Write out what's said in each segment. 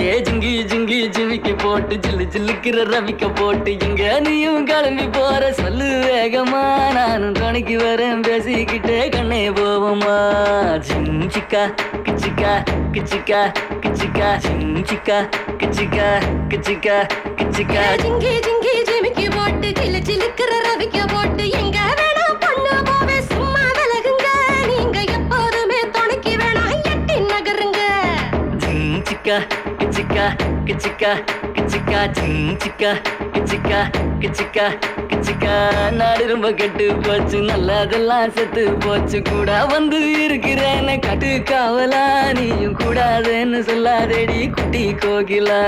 அடியே ஜிங்கி ஜிங்கி ஜிமிக்கி போட்டு ஜில்லு ஜில்லுக்கிற ரவிக்க போட்டு இங்க நீயும் கிளம்பி போற சொல்லு வேகமா நானும் துணைக்கு வரேன் பேசிக்கிட்டே கண்ணே போவோமா ஜிஞ்சிக்கா கிச்சிக்கா கிச்சிக்கா கிச்சிக்கா ஜிஞ்சிக்கா கிச்சிக்கா கிச்சிக்கா கிச்சிக்கா ஜிங்கி ஜிங்கி ஜிமிக்கி போட்டு ஜில்லு ஜில்லுக்கிற ரவிக்க போட்டு எங்க வேணா பொண்ணு போவே சும்மா விலகுங்க நீங்க எப்போதுமே துணைக்கு வேணா எட்டி நகருங்க ஜிஞ்சிக்கா கிச்சிக்கா கிச்சிக்கா கிச்சிக்கா ஜிஞ்சிக்கா கிச்சிக்கா கிச்சிக்கா கிச்சிக்கா நாடு ரொம்ப கெட்டு போச்சு நல்லதெல்லாம் செத்து போச்சு கூட வந்து இருக்கிறேன்னு கட்டு காவலா நீயும் கூடாதுன்னு சொல்லாதேடி குட்டி கோகிலா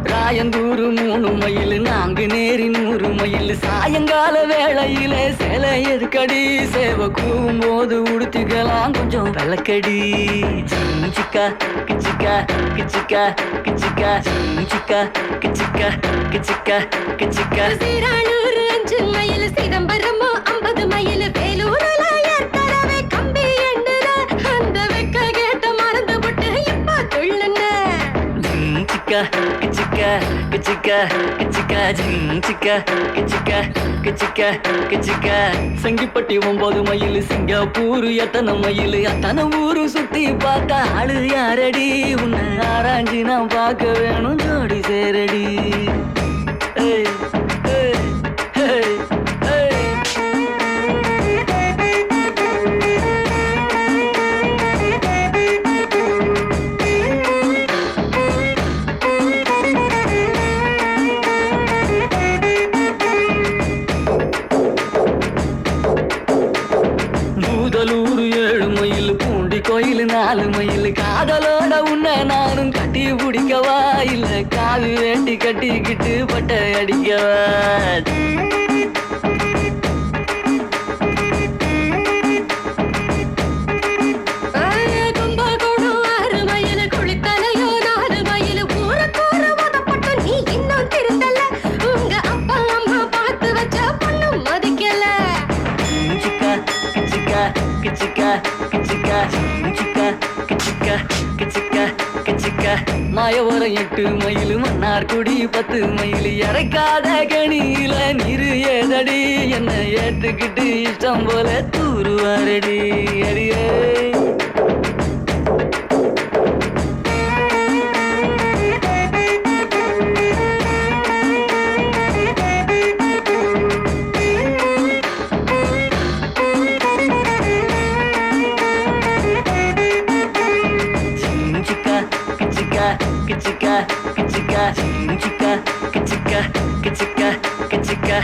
சாயந்தூரு 3 மைல் நான்கு நேரி 100 மைல் சாயங்கால வேளையில சேலை எதுக்கடி சேவை கூவும் போது உடுத்திக்கலாம் கொஞ்சம் வெள்ளக்கடி ஜிஞ்சிக்கா கிச்சிக்கா கிச்சிக்கா கிச்சிக்கா ஜிஞ்சிக்கா கிச்சிக்கா கிச்சிக்கா கிச்சிக்கா சீரானூர் 5 மைல் சிதம்பரம் 50 மைல் வேலூர்ல ஏற்கனவே கம்பி எண்ணுற அந்த வெக்க கேட்ட மறந்து விட்டு இப்ப துள்ளுன ஜிஞ்சிக்கா கிச்சிக்கா கிச்சிக்கா கிச்சிக்கா ஜிஞ்சிக்கா கிச்சிக்கா கிச்சிக்கா கிச்சிக்கா சங்கிப்பட்டி 9 மைல் சிங்கப்பூர் எத்தனை மைல் அத்தனை ஊரு சுத்தி பார்த்தா ஆளு யாரடி உன்னை ஆராய்ச்சி நான் பார்க்க வேணும் ஜோடி சேரடி ஏய், ஏய், ஏய், ஏய். பூதலூர் 7 மைல் பூண்டி கோயில் 4 மைல் காதலோட உன்னை நானும் கட்டி பிடிக்கவா இல்ல காது வேண்டி கட்டிக்கிட்டு பட்டை அடிக்கவா கும்பகோணம் 6 மைல் குளித்தலையோ 4 மைல் ஊரக்கூற மதப்பட்டு நீ இன்னும் திருந்தல உங்க அப்பா அம்மா பார்த்து வச்ச பொண்ணு மதிக்கல கிச்சிக்கா கிச்சிக்கா கிச்சிக்கா கிச்சிக்கா கிச்சிக்கா கிச்சிக்கா கிச்சிக்கா கிச்சிக்கா மாயவரம் 8 மைல் மன்னார்குடி 10 மைல் இறக்காத கணியில நீரு ஏதடி என்ன ஏத்துக்கிட்டு இஷ்டம் போல தூருவாரடி அடியே கிச்சிக்கா கிச்சிக்கா கிச்சிக்கா கிச்சிக்கா கிச்சிக்கா கிச்சிக்கா கிச்சிக்கா